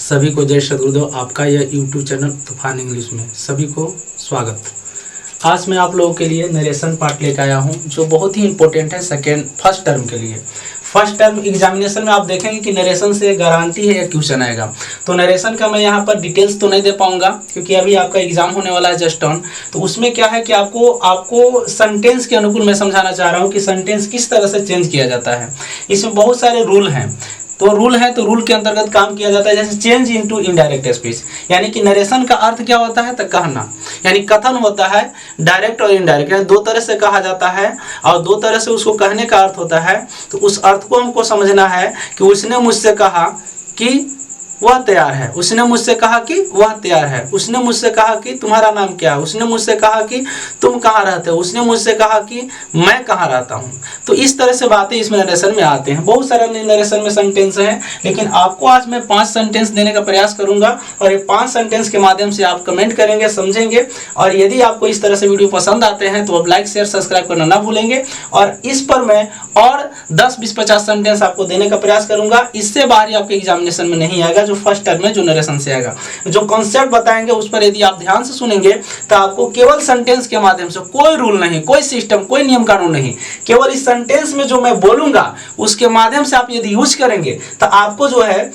सभी को जय सद्गुरुदेव। आपका यह यूट्यूब चैनल तूफान इंग्लिश में सभी को स्वागत। आज मैं आप लोगों के लिए नरेशन पार्ट लेकर आया हूं जो बहुत ही इंपॉर्टेंट है फर्स्ट टर्म के लिए। फर्स्ट टर्म एग्जामिनेशन में आप देखेंगे कि नरेशन से गारंटी है या क्वेश्चन आएगा। तो नरेशन का मैं यहाँ पर डिटेल्स तो नहीं दे पाऊंगा क्योंकि अभी आपका एग्जाम होने वाला है जस्ट ऑन। तो उसमें क्या है कि आपको सेंटेंस के अनुकूल मैं समझाना चाह रहा हूँ कि सेंटेंस किस तरह से चेंज किया जाता है। इसमें बहुत सारे रूल हैं। तो रूल के अंतर्गत काम किया जाता है। जैसे चेंज इनटू इनडायरेक्ट स्पीच, यानी कि नरेशन का अर्थ क्या होता है? तो कहना, यानी कथन होता है। डायरेक्ट और इनडायरेक्ट, यानी दो तरह से कहा जाता है और दो तरह से उसको कहने का अर्थ होता है। तो उस अर्थ को हमको समझना है कि उसने मुझसे कहा कि वह तैयार है, उसने मुझसे कहा कि वह तैयार है, उसने मुझसे कहा कि तुम्हारा नाम क्या है, उसने मुझसे कहा कि तुम कहाँ रहते हो, उसने मुझसे कहा कि मैं कहाँ रहता हूँ। तो इस तरह से बातें इसमें नरेशन में आते हैं। बहुत सारे नरेशन में सेंटेंस हैं, लेकिन आपको आज मैं 5 सेंटेंस देने का प्रयास करूंगा और ये 5 सेंटेंस के माध्यम से आप कमेंट करेंगे, समझेंगे। और यदि आपको इस तरह से वीडियो पसंद आते हैं तो आप लाइक शेयर सब्सक्राइब करना ना भूलेंगे। और इस पर मैं और 10, 20, 50 सेंटेंस आपको देने का प्रयास करूंगा। इससे बाहर आपके एग्जामिनेशन में नहीं आएगा जो फर्स्ट टर्म में जो नरेशन से आएगा। जो कॉन्सेप्ट बताएंगे उस पर यदि आप ध्यान से सुनेंगे तो आपको केवल सेंटेंस के माध्यम से, कोई रूल नहीं, कोई सिस्टम, कोई नियम कानून नहीं, केवल इस सेंटेंस में जो मैं बोलूंगा उसके माध्यम से आप यदि यूज करेंगे तो आपको जो है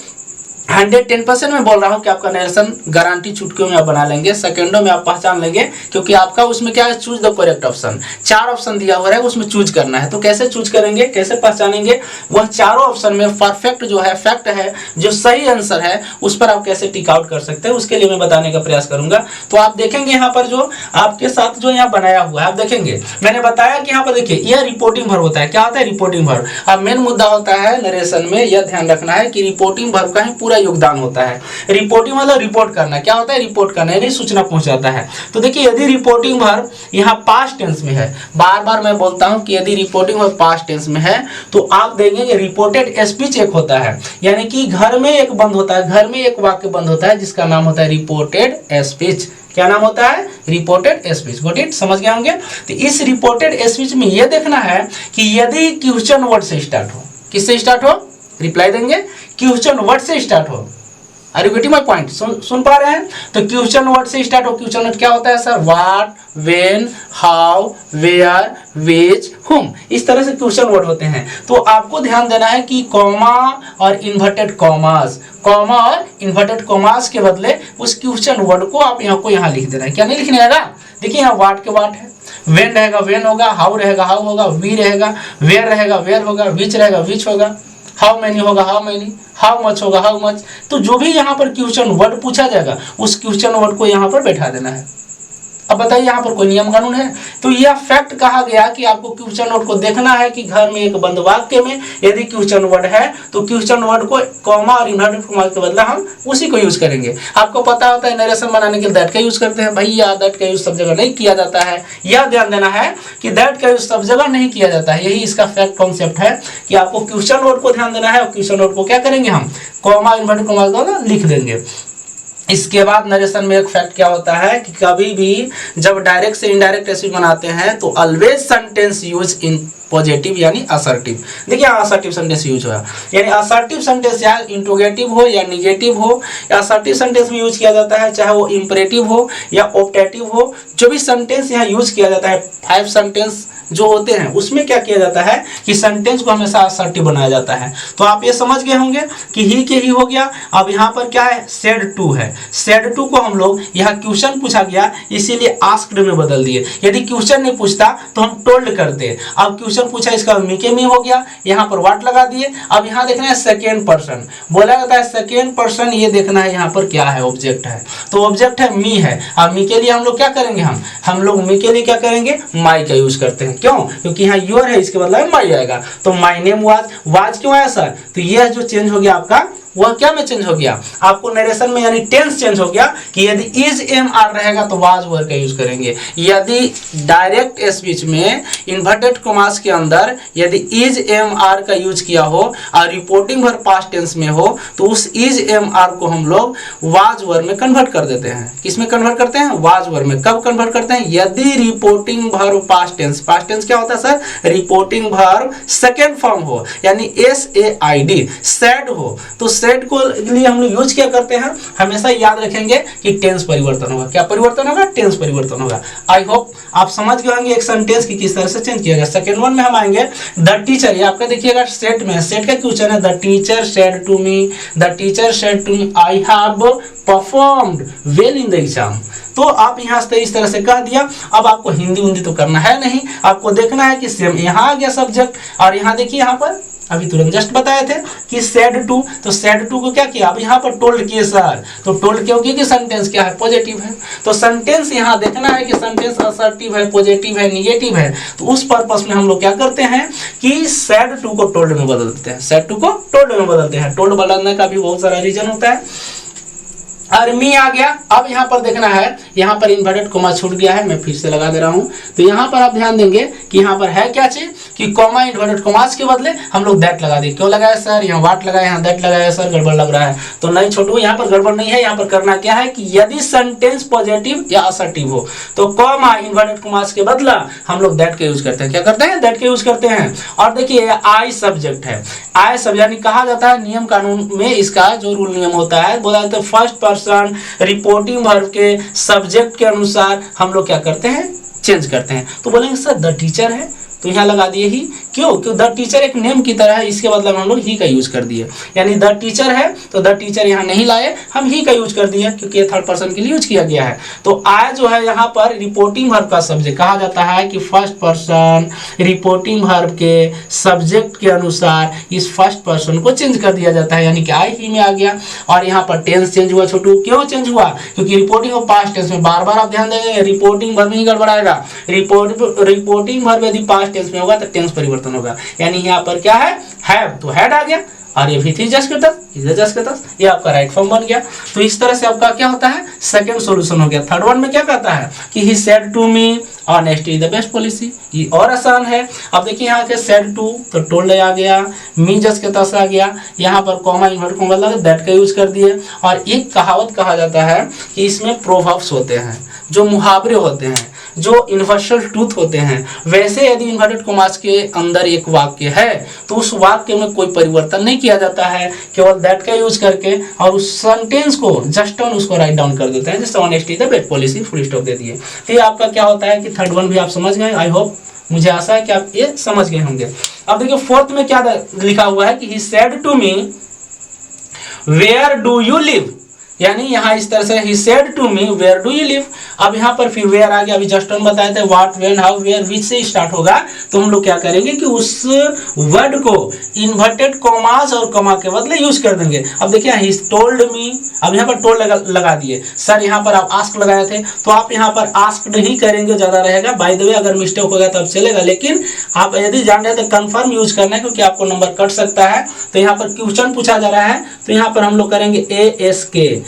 110% में बोल रहा हूं कि आपका नरेशन गारंटी चुटकियों में आप बना लेंगे, सेकंडों में आप पहचान लेंगे। क्योंकि आपका उसमें क्या है, choose the correct option. 4 option दिया हुआ है, उसमें चूज करना है। तो कैसे चूज करेंगे, कैसे पहचानेंगे? वह चारों ऑप्शन में परफेक्ट जो है, फैक्ट है, जो सही आंसर है, उस पर आप कैसे टिक आउट कर सकते हैं, उसके लिए मैं बताने का प्रयास करूंगा। तो आप देखेंगे यहाँ पर जो आपके साथ जो यहाँ बनाया हुआ है, आप देखेंगे मैंने बताया कि यहाँ पर देखिए यह रिपोर्टिंग वर्ब होता है। क्या होता है? Reporting verb. अब मेन मुद्दा होता है नरेशन में, यह ध्यान रखना है कि रिपोर्टिंग वर्ब का ही पूरा योगदान होता है। रिपोर्टिंग मतलब रिपोर्ट करना। क्या होता है? रिपोर्ट करना, यानी सूचना पहुंचाता है। तो देखिए यदि रिपोर्टिंग वर्ब यहाँ पास्ट टेंस में है, बार बार मैं बोलता हूं कि यदि रिपोर्टिंग वर्ब पास्ट टेंस में है तो आप देखेंगे रिपोर्टेड स्पीच एक होता है, यानी कि घर में एक बंद होता है, घर में एक वाक्य बंद होता है जिसका नाम होता है रिपोर्टेड स्पीच। क्या नाम होता है? Reported speech. Got it? समझ गए होंगे। तो इस रिपोर्टेड स्पीच में यह देखना है कि यदि क्वेश्चन वर्ड से स्टार्ट हो, किससे स्टार्ट हो? रिप्लाई देंगे क्वेश्चन वर्ड से स्टार्ट हो। Are you getting my point? सुन पा रहे हैं? तो क्वेश्चन वर्ड से स्टार्ट हो। क्वेश्चन वर्ड क्या होता है sir? What, when, how, where, which, whom, इस तरह से क्वेश्चन वर्ड होते हैं। तो आपको ध्यान देना है कि कॉमा और इन्वर्टेड कॉमास, कॉमा और इन्वर्टेड कॉमास के बदले उस क्वेश्चन वर्ड को आप यहाँ लिख देना है। क्या नहीं लिखने आएगा? देखिए यहाँ व्हाट के व्हाट है, व्हेन रहेगा व्हेन होगा, हाउ रहेगा हाउ होगा, वी रहेगा वेयर रहेगा वेयर होगा, विच रहेगा विच होगा, हाउ मैनी होगा हाउ मैनी, हाउ मच होगा हाउ मच। तो जो भी यहाँ पर क्वेश्चन वर्ड पूछा जाएगा उस क्वेश्चन वर्ड को यहाँ पर बैठा देना है। अब बताइए यहाँ पर कोई नियम कानून है? तो यह फैक्ट कहा गया कि आपको क्वेश्चन वर्ड को देखना है कि घर में एक बंद वाक्य में यदि क्वेश्चन वर्ड है तो क्वेश्चन वर्ड को कॉमा और इन्वर्टेड कॉमा के बदले हम उसी को यूज करेंगे। आपको पता होता है नरेशन बनाने के लिए दैट का यूज करते हैं। भैया दैट का यूज सब जगह नहीं किया जाता है, यह ध्यान देना है कि दैट का यूज सब जगह नहीं किया जाता है। यही इसका फैक्ट कॉन्सेप्ट है कि आपको क्वेश्चन वर्ड को ध्यान देना है और क्वेश्चन वर्ड को क्या करेंगे, हम कॉमा इन्वर्टेड कॉमा के बदले लिख देंगे। इसके बाद नरेशन में एक फैक्ट क्या होता है कि कभी भी जब डायरेक्ट से इनडायरेक्ट स्पीच बनाते हैं तो always sentence use in positive यानी असर्टिव। देखिए असर्टिव सेंटेंस यूज हुआ, यानी असर्टिव सेंटेंस या इंट्रोगेटिव हो या निगेटिव हो या असर्टिव सेंटेंस में यूज किया जाता है, चाहे वो इंपरेटिव हो या ऑप्टेटिव हो। जो भी सेंटेंस यहाँ यूज किया जाता है, 5 सेंटेंस जो होते हैं उसमें क्या किया जाता है कि सेंटेंस को हमेशा असर्टिव बनाया जाता है। तो आप ये समझ गए होंगे कि ही के ही हो गया। अब यहाँ पर क्या है? सेड टू है। सेड टू को हम लोग यहाँ क्वेश्चन पूछा गया इसीलिए आस्क्ड में बदल दिए। यदि क्वेश्चन नहीं पूछता तो हम टोल्ड करते। अब क्वेश्चन पूछा, इसका मीके मी हो गया, यहाँ पर व्हाट लगा दिए। अब यहाँ देखना है सेकेंड पर्सन, बोला जाता है सेकेंड पर्सन, ये देखना है यहाँ पर क्या है, ऑब्जेक्ट है। तो ऑब्जेक्ट है मी है। अब मी के लिए हम लोग क्या करेंगे, हम लोग मी के लिए क्या करेंगे, माई का यूज करते हैं। क्यों? क्योंकि यहाँ योर है, इसके बदले माई आएगा। तो माई नेम वाज क्यों आया सर? तो यह जो चेंज हो गया आपका, वह क्या में चेंज हो गया? आपको नरेशन में यानी टेंस चेंज हो गया कि यदि इज एम आर रहेगा तो वाज वर का यूज करेंगे। यदि डायरेक्ट स्पीच में इन्वर्टेड कॉमास के अंदर यदि इज एम आर का यूज किया हो और रिपोर्टिंग वर्ब पास्ट टेंस में हो तो उस इज एम आर को हम लोग वाज वर में कन्वर्ट कर देते हैं। किस में कन्वर्ट करते हैं? वाज वर में। कब कन्वर्ट करते हैं? यदि रिपोर्टिंग वर्ब पास्ट टेंस क्या होता है sir? Reporting verb second form हो, यानी SAID, सैड हो। तो सेड को लिए हम लोग यूज क्या करते हैं, हमेशा याद रखेंगे कि टेंस परिवर्तन होगा। क्या परिवर्तन होगा? टेंस परिवर्तन होगा। आई होप आप समझ गए होंगे एक सेंटेंस की किस तरह से चेंज किया गया। सेकंड वन में हम आएंगे द टीचर। ये आपका देखिएगा सेट में, सेट का क्वेश्चन है the teacher said to me, the teacher said to me I have performed well in the exam. तो आप यहाँ से इस तरह से कह दिया। अब आपको हिंदी तो करना है नहीं, आपको देखना है कि सेम यहाँ आ गया सब्जेक्ट, और यहाँ देखिए यहाँ पर अभी तुरंत जस्ट बताए थे कि सेड टू, तो सेड टू को क्या किया, अब यहाँ पर टोल्ड किए सर, तो टोल्ड क्योंकि कि सेंटेंस क्या है, पॉजिटिव है। तो सेंटेंस यहाँ देखना है कि सेंटेंस असर्टिव है, पॉजिटिव है, निगेटिव है। तो उस पर्पस में हम लोग क्या करते हैं कि सेड टू को टोल्ड में बदल देते हैं, सेड टू को टोल्ड में बदलते हैं। टोल्ड बदलने का भी बहुत सारा रीजन होता है। और मी आ गया। अब यहाँ पर देखना है, यहाँ पर इन्वर्टेड कॉमा छूट गया है, मैं फिर से लगा दे रहा हूँ। तो यहाँ पर आप ध्यान देंगे कि यहाँ पर है क्या चीज कि कॉमा इन्वर्टेड कॉमास के बदले हम लोग दैट लगा दिए। क्यों लगाया सर, यहाँ वाट लगाया, यहाँ दैट लगाया सर, गड़बड़ लग रहा है। तो नहीं छोटू, यहाँ पर गड़बड़ नहीं है। यहाँ पर करना क्या है कि यदि सेंटेंस पॉजिटिव या असर्टिव हो तो कॉमा इन्वर्टेड कॉमास के बदला हम लोग दैट का यूज करते हैं। क्या करते हैं? दैट का यूज करते हैं। और देखिए आई सब्जेक्ट है, आई सब्जेक्ट यानी कहा जाता है नियम कानून में इसका जो रूल नियम होता है, बोला जाता है फर्स्ट पर्सन रिपोर्टिंग वर्ब के सब्जेक्ट के अनुसार हम लोग क्या करते हैं, चेंज करते हैं। तो बोलेंगे सर द टीचर है, तो यहाँ लगा दिए ही। क्यों? क्यों? द टीचर एक नेम की तरह है, इसके बदले में हम लोग ही का यूज कर दिए। यानी द टीचर है तो द टीचर यहाँ नहीं लाए, हम ही का यूज कर दिए क्योंकि ये थर्ड पर्सन के लिए यूज किया गया है। तो आई जो है यहाँ पर रिपोर्टिंग वर्ब का सब्जेक्ट, कहा जाता है कि फर्स्ट पर्सन रिपोर्टिंग वर्ब के सब्जेक्ट के अनुसार इस फर्स्ट पर्सन को चेंज कर दिया जाता है, यानी कि आई ही में आ गया। और यहाँ पर टेंस चेंज हुआ छोटू। क्यों चेंज हुआ? क्योंकि रिपोर्टिंग और पास्ट टेंस में बार बार आप ध्यान देंगे रिपोर्टिंग वर्ब ही गड़बड़ाएगा। रिपोर्टिंग वर्ब यदि पास्ट टेंस में होगा तो टेंस परिवर्तन होगा। यानी यहाँ पर क्या है, हैव तो हैड आ गया, और ये भी थी जस्ट के तस, इज जस्ट के तस, ये आपका राइट फॉर्म बन गया। तो इस तरह से आपका क्या होता है, सेकंड सॉल्यूशन हो गया। थर्ड वन में क्या कहता है कि he said to me honesty is the best policy, ये और आसान है। अब देखिए यहाँ के सेड टू तो टोल्ड आ गया, मी जस्ट के तस आ गया, यहाँ पर कॉमा इन्वर्ट कॉमा लगा दैट का यूज कर दिए। और एक कहावत कहा जाता है कि इसमें प्रोवर्ब्स होते हैं, जो मुहावरे होते हैं, जो यूनिवर्सल ट्रूथ होते हैं। वैसे यदि इन्वर्टेड कॉमास के अंदर एक वाक्य है तो उस वाक्य में कोई परिवर्तन नहीं किया जाता है, केवल दैट का यूज करके, और उस सेंटेंस को जस्ट ऑन उसको राइट डाउन कर देते हैं, जैसे honesty the best policy, full stop दे दिए। तो ये आपका क्या होता है कि थर्ड वन भी आप समझ गए। आई होप, मुझे आशा है कि आप ये समझ गए होंगे। अब देखिए फोर्थ में क्या लिखा हुआ है कि he said to me where do you live, यानी यहाँ इस तरह से he said to me where do you live. अब यहाँ पर फिर वेयर आ गया, अभी जस्ट हम बताए थे व्हाट, व्हेन, हाउ, वेयर, विच से स्टार्ट होगा। तो हम लोग क्या करेंगे कि उस वर्ड को इन्वर्टेड कॉमास और कॉमा के बदले यूज कर देंगे। अब देखिए ही टोल्ड मी, अब यहाँ पर टोल्ड लगा दिए सर, यहाँ पर आप आस्क लगाए थे तो आप यहाँ पर आस्क्ड ही करेंगे, ज्यादा रहेगा। बाय द वे अगर मिस्टेक हो गया तब चलेगा, लेकिन आप यदि जान रहे तो कंफर्म यूज करना है क्योंकि आपको नंबर कट सकता है। तो यहाँ पर क्वेश्चन पूछा जा रहा है तो यहाँ पर हम लोग करेंगे ASKED,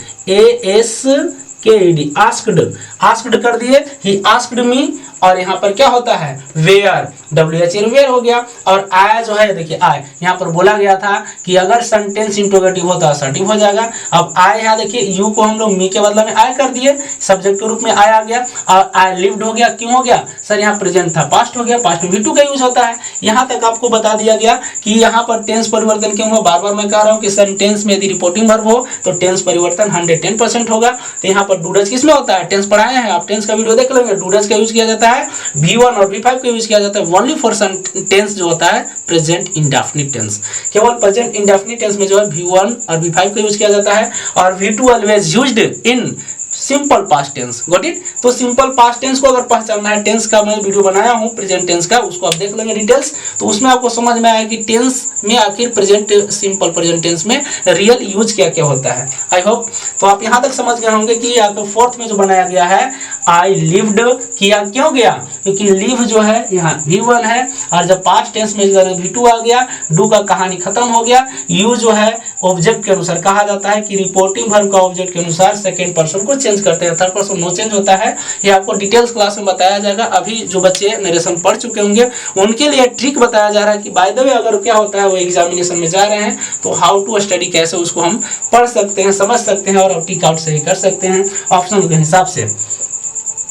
आस्क्ड कर दिए, ही आस्क्ड मी। और यहाँ पर क्या होता है वेयर, WH वेयर हो गया। और आया जो है देखिए आय, यहाँ पर बोला गया था कि अगर सेंटेंस इंट्रोगेटिव होता है असर्टिव हो जाएगा। अब आय यहाँ देखिए यू को हम लोग मी के बदले में आय कर दिए, सब्जेक्ट के रूप में आय आ गया। और आय लिव्ड हो गया, क्यों हो गया सर, यहाँ प्रेजेंट था, पास्ट हो गया, पास्ट में V2 का यूज होता है। यहाँ तक आपको बता दिया गया कि यहाँ पर टेंस परिवर्तन क्यों हुआ। बार बार मैं कह रहा हूँ कि सेंटेंस में यदि रिपोर्टिंग वर्ब हो तो टेंस परिवर्तन 110% होगा। तो यहाँ पर डूडज किसमें होता है, टेंस पढ़ाए हैं आप, टेंस का वीडियो देख लेंगे। डूडज का यूज किया जाता है V1 और V5 का यूज किया जाता है ओनली फॉर टेंस जो होता है प्रेजेंट इंडेफिनिट टेंस। केवल प्रेजेंट इंडेफिनिट टेंस में जो है V1 और V5 का यूज किया जाता है। और V2 always used in simple past tense. Got it. तो सिंपल पास्ट टेंस को अगर पहचानना है, टेंस का मैं वीडियो बनाया हूं प्रेजेंट टेंस का, उसको आप देख लेंगे डिटेल्स, तो उसमें आपको समझ में आएगा कि टेंस में आखिर प्रेजेंट सिंपल प्रेजेंट टेंस में रियल यूज क्या क्या होता है। आई होप तो आप यहां तक समझ गए होंगे कि आपको फोर्थ में जो बनाया गया है आई लिव्ड किया, क्यों गया, क्योंकि लिव जो है यहाँ V1 है, और जब पास्ट टेंस में V2 आ गया, डू का कहानी खत्म हो गया। यू जो है ऑब्जेक्ट के अनुसार, कहा जाता है कि रिपोर्टिंग वर्ब का ऑब्जेक्ट के अनुसार सेकंड पर्सन को चेंज करते हैं, थर्ड पर्सन नो चेंज होता है। ये आपको डिटेल्स क्लास में बताया जाएगा। अभी जो बच्चे नरेशन पढ़ चुके होंगे उनके लिए ट्रिक बताया जा रहा है कि बाय द वे अगर क्या होता है वो एग्जामिनेशन में जा रहे हैं तो हाउ टू स्टडी, कैसे उसको हम पढ़ सकते हैं, समझ सकते हैं और टिक आउट सही कर सकते हैं ऑप्शन के हिसाब से।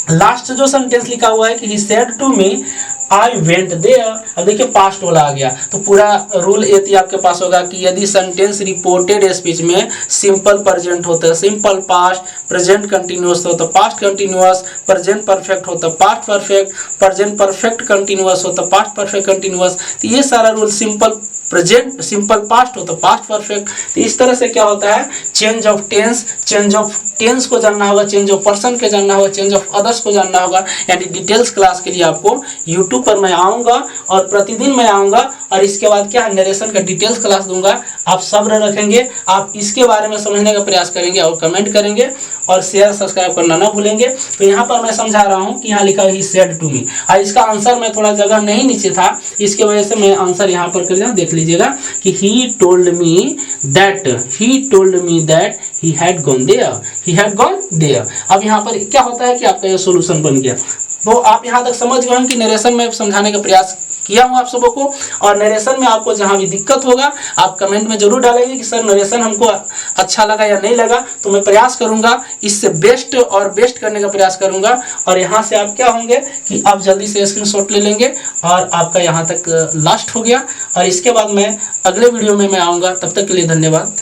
लास्ट जो सेंटेंस लिखा हुआ है कि he said to me I went there. अब देखिए पास्ट वाला आ गया, तो पूरा रूल यदि आपके पास होगा कि यदि सेंटेंस रिपोर्टेड स्पीच में सिंपल प्रेजेंट होता है, सिंपल पास्ट, प्रेजेंट कंटिन्यूअस होता है पास्ट कंटिन्यूअस, प्रेजेंट परफेक्ट होता है past perfect, present perfect continuous होता है पास्ट परफेक्ट कंटिन्यूअस, तो ये सारा rule simple present simple past होता है पास्ट परफेक्ट। तो इस तरह से क्या होता है, चेंज ऑफ टेंस को जानना होगा, चेंज ऑफ पर्सन के जानना होगा, चेंज ऑफ अदर्स को जानना होगा। यानी डिटेल्स क्लास के लिए आपको YouTube पर मैं आऊँगा और प्रतिदिन मैं आऊँगा और इसके बाद क्या नरेशन का डिटेल्स क्लास दूंगा। आप सब्र रखेंगे, आप इसके बारे में समझने का प्रयास करेंगे और कमेंट करेंगे और शेयर सब्सक्राइब करना ना भूलेंगे। तो यहाँ पर मैं समझा रहा हूँ कि यहाँ लिखा ही सेड टू मी, और इसका आंसर में थोड़ा जगह नहीं नीचे था, इसके वजह से मैं आंसर यहाँ पर कर दिया। देख लीजिएगा कि he told me that he had gone there. अब यहाँ पर क्या होता है कि आपका ये सोल्यूशन बन गया। तो आप यहाँ तक समझ गए हैं कि नरेशन में समझाने का प्रयास किया हूँ आप सबों को। और नरेशन में आपको जहाँ भी दिक्कत होगा आप कमेंट में जरूर डालेंगे कि सर नरेशन हमको अच्छा लगा या नहीं लगा, तो मैं प्रयास करूंगा इससे बेस्ट और बेस्ट करने का प्रयास करूंगा। और यहाँ से आप क्या होंगे कि आप जल्दी से स्क्रीनशॉट ले लेंगे और आपका यहाँ तक लास्ट हो गया। और इसके बाद मैं अगले वीडियो में मैं आऊँगा, तब तक के लिए धन्यवाद।